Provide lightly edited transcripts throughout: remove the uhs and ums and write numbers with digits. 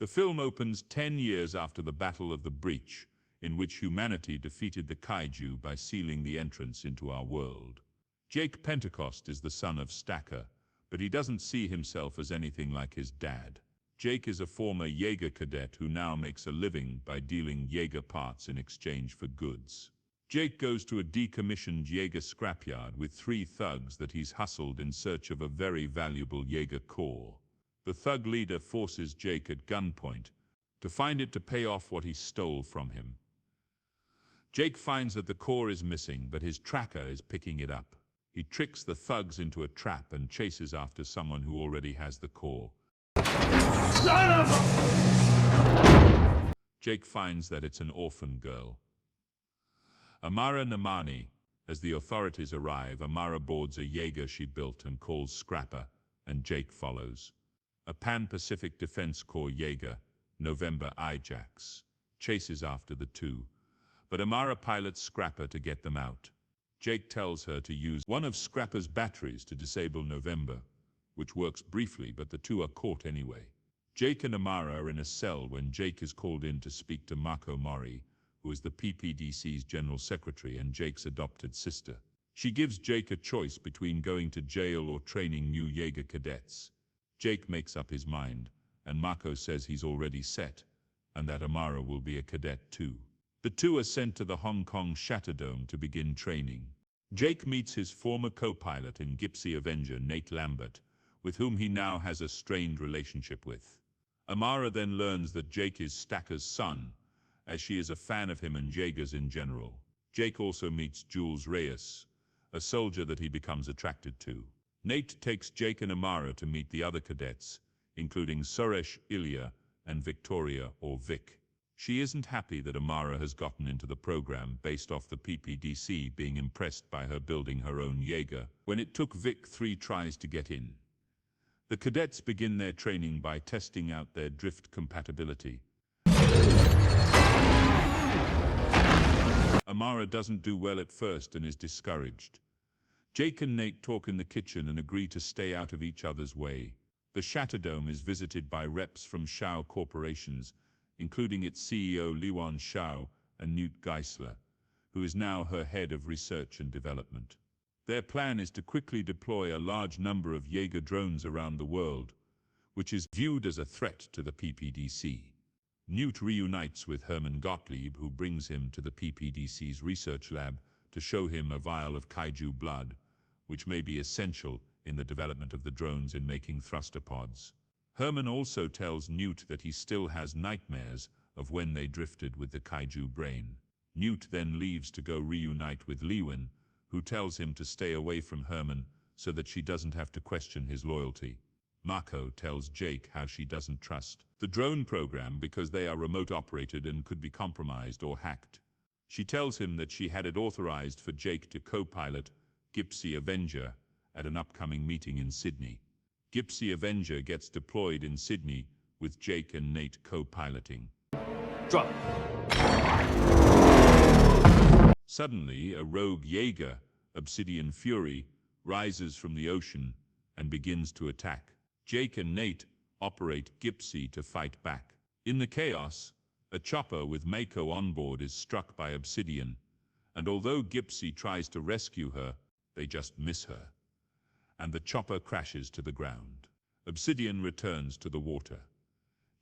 The film opens 10 years after the Battle of the Breach, in which humanity defeated the kaiju by sealing the entrance into our world. Jake Pentecost is the son of Stacker, but he doesn't see himself as anything like his dad. Jake is a former Jaeger cadet who now makes a living by dealing Jaeger parts in exchange for goods. Jake goes to a decommissioned Jaeger scrapyard with 3 thugs that he's hustled in search of a very valuable Jaeger core. The thug leader forces Jake at gunpoint to find it to pay off what he stole from him. Jake finds that the core is missing, but his tracker is picking it up. He tricks the thugs into a trap and chases after someone who already has the core. Son of a... Jake finds that it's an orphan girl. Amara Namani. As the authorities arrive, Amara boards a Jaeger she built and calls Scrapper, and Jake follows. A Pan-Pacific Defense Corps Jaeger, November Ajax, chases after the two, but Amara pilots Scrapper to get them out. Jake tells her to use one of Scrapper's batteries to disable November, which works briefly, but the two are caught anyway. Jake and Amara are in a cell when Jake is called in to speak to Mako Mori, who is the PPDC's general secretary and Jake's adopted sister. She gives Jake a choice between going to jail or training new Jaeger cadets. Jake makes up his mind, and Mako says he's already set, and that Amara will be a cadet too. The two are sent to the Hong Kong Shatterdome to begin training. Jake meets his former co-pilot in Gypsy Avenger, Nate Lambert, with whom he now has a strained relationship with. Amara then learns that Jake is Stacker's son, as she is a fan of him and Jaegers in general. Jake also meets Jules Reyes, a soldier that he becomes attracted to. Nate takes Jake and Amara to meet the other cadets, including Suresh, Ilya, and Victoria, or Vic. She isn't happy that Amara has gotten into the program based off the PPDC being impressed by her building her own Jaeger, when it took Vic 3 tries to get in. The cadets begin their training by testing out their drift compatibility. Amara doesn't do well at first and is discouraged. Jake and Nate talk in the kitchen and agree to stay out of each other's way. The Shatterdome is visited by reps from Shao Corporations, including its CEO Liwan Shao and Newt Geisler, who is now her head of research and development. Their plan is to quickly deploy a large number of Jaeger drones around the world, which is viewed as a threat to the PPDC. Newt reunites with Herman Gottlieb, who brings him to the PPDC's research lab to show him a vial of kaiju blood, which may be essential in the development of the drones in making thruster pods. Herman also tells Newt that he still has nightmares of when they drifted with the kaiju brain. Newt then leaves to go reunite with Lewin, who tells him to stay away from Herman so that she doesn't have to question his loyalty. Mako tells Jake how she doesn't trust the drone program because they are remote operated and could be compromised or hacked. She tells him that she had it authorized for Jake to co-pilot Gypsy Avenger at an upcoming meeting in Sydney. Gypsy Avenger gets deployed in Sydney with Jake and Nate co-piloting. Drop. Suddenly, a rogue Jaeger, Obsidian Fury, rises from the ocean and begins to attack. Jake and Nate operate Gypsy to fight back. In the chaos, a chopper with Mako on board is struck by Obsidian, and although Gypsy tries to rescue her, they just miss her, and the chopper crashes to the ground. Obsidian returns to the water.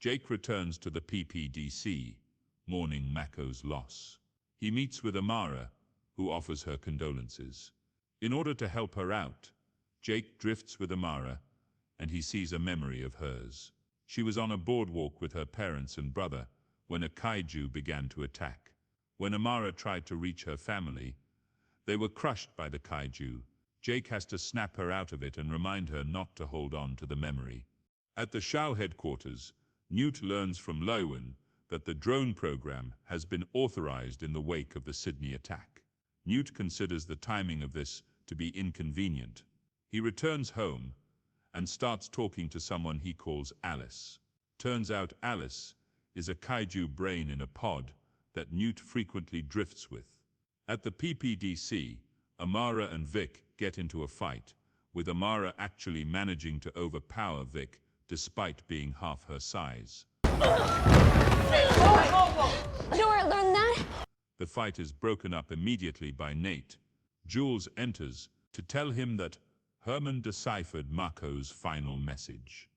Jake returns to the PPDC, mourning Mako's loss. He meets with Amara, who offers her condolences. In order to help her out, Jake drifts with Amara, and he sees a memory of hers. She was on a boardwalk with her parents and brother when a kaiju began to attack. When Amara tried to reach her family, they were crushed by the kaiju. Jake has to snap her out of it and remind her not to hold on to the memory. At the Shao headquarters, Newt learns from Lewin that the drone program has been authorized in the wake of the Sydney attack. Newt considers the timing of this to be inconvenient. He returns home and starts talking to someone he calls Alice. Turns out Alice is a kaiju brain in a pod that Newt frequently drifts with. At the PPDC, Amara and Vic get into a fight, with Amara actually managing to overpower Vic despite being half her size. Dora learned that? The fight is broken up immediately by Nate. Jules enters to tell him that Herman deciphered Mako's final message.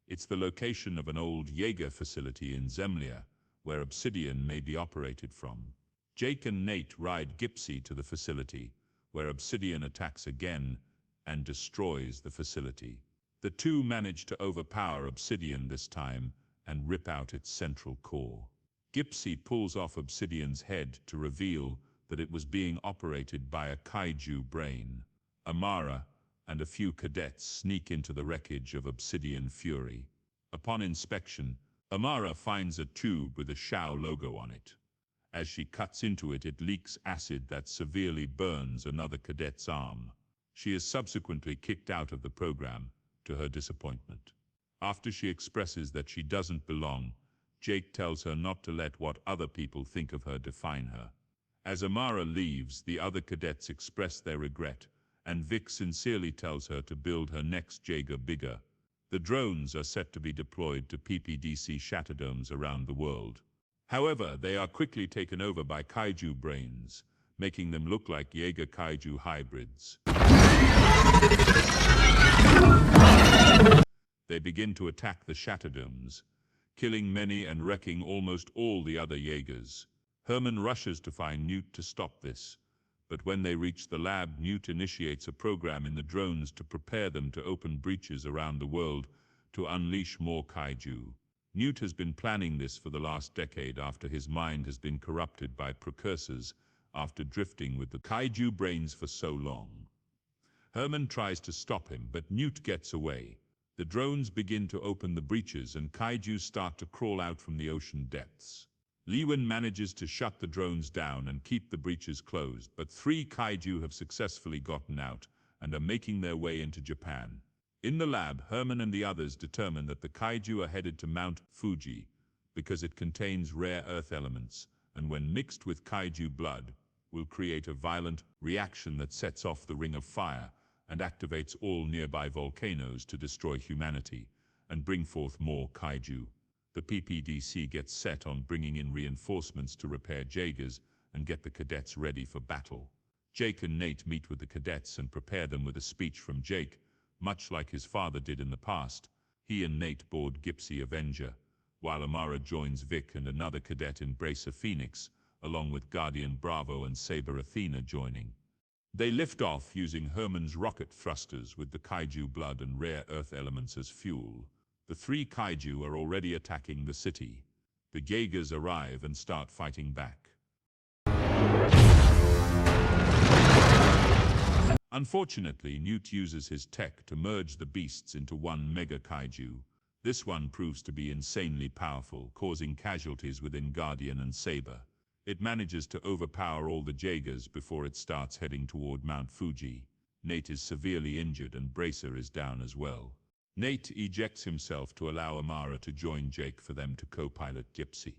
It's the location of an old Jaeger facility in Zemlya, where Obsidian may be operated from. Jake and Nate ride Gypsy to the facility, where Obsidian attacks again and destroys the facility. The two manage to overpower Obsidian this time and rip out its central core. Gypsy pulls off Obsidian's head to reveal that it was being operated by a kaiju brain. Amara and a few cadets sneak into the wreckage of Obsidian Fury. Upon inspection, Amara finds a tube with a Shao logo on it. As she cuts into it, it leaks acid that severely burns another cadet's arm. She is subsequently kicked out of the program, to her disappointment. After she expresses that she doesn't belong, Jake tells her not to let what other people think of her define her. As Amara leaves, the other cadets express their regret, and Vic sincerely tells her to build her next Jaeger bigger. The drones are set to be deployed to PPDC Shatterdomes around the world. However, they are quickly taken over by kaiju brains, making them look like Jaeger kaiju hybrids. They begin to attack the Shatterdomes, killing many and wrecking almost all the other Jaegers. Herman rushes to find Newt to stop this, but when they reach the lab, Newt initiates a program in the drones to prepare them to open breaches around the world to unleash more kaiju. Newt has been planning this for the last decade after his mind has been corrupted by precursors after drifting with the kaiju brains for so long. Herman tries to stop him, but Newt gets away. The drones begin to open the breaches and kaiju start to crawl out from the ocean depths. Lewin manages to shut the drones down and keep the breaches closed, but 3 kaiju have successfully gotten out and are making their way into Japan. In the lab, Herman and the others determine that the kaiju are headed to Mount Fuji because it contains rare earth elements, and when mixed with kaiju blood, will create a violent reaction that sets off the Ring of Fire and activates all nearby volcanoes to destroy humanity and bring forth more kaiju. The PPDC gets set on bringing in reinforcements to repair Jaegers and get the cadets ready for battle. Jake and Nate meet with the cadets and prepare them with a speech from Jake. Much like his father did in the past, he and Nate board Gypsy Avenger, while Amara joins Vic and another cadet Embracer Phoenix, along with Guardian Bravo and Saber Athena joining. They lift off using Herman's rocket thrusters with the kaiju blood and rare earth elements as fuel. The 3 kaiju are already attacking the city. The Jaegers arrive and start fighting back. Unfortunately, Newt uses his tech to merge the beasts into one mega kaiju. This one proves to be insanely powerful, causing casualties within Guardian and Saber. It manages to overpower all the Jaegers before it starts heading toward Mount Fuji. Nate is severely injured and Bracer is down as well. Nate ejects himself to allow Amara to join Jake for them to co-pilot Gypsy.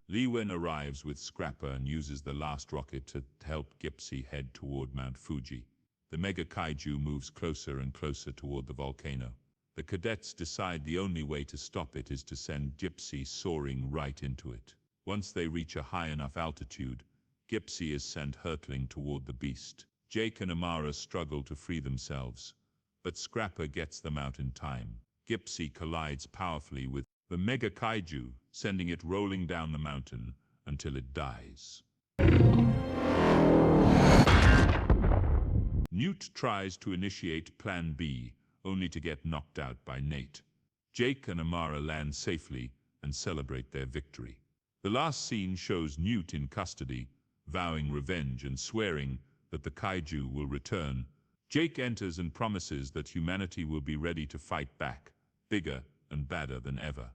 Lewin arrives with Scrapper and uses the last rocket to help Gypsy head toward Mount Fuji. The mega kaiju moves closer and closer toward the volcano. The cadets decide the only way to stop it is to send Gypsy soaring right into it. Once they reach a high enough altitude, Gypsy is sent hurtling toward the beast. Jake and Amara struggle to free themselves, but Scrapper gets them out in time. Gypsy collides powerfully with the mega kaiju, sending it rolling down the mountain until it dies. Newt tries to initiate Plan B, only to get knocked out by Nate. Jake and Amara land safely and celebrate their victory. The last scene shows Newt in custody, vowing revenge and swearing that the kaiju will return. Jake enters and promises that humanity will be ready to fight back, bigger and badder than ever.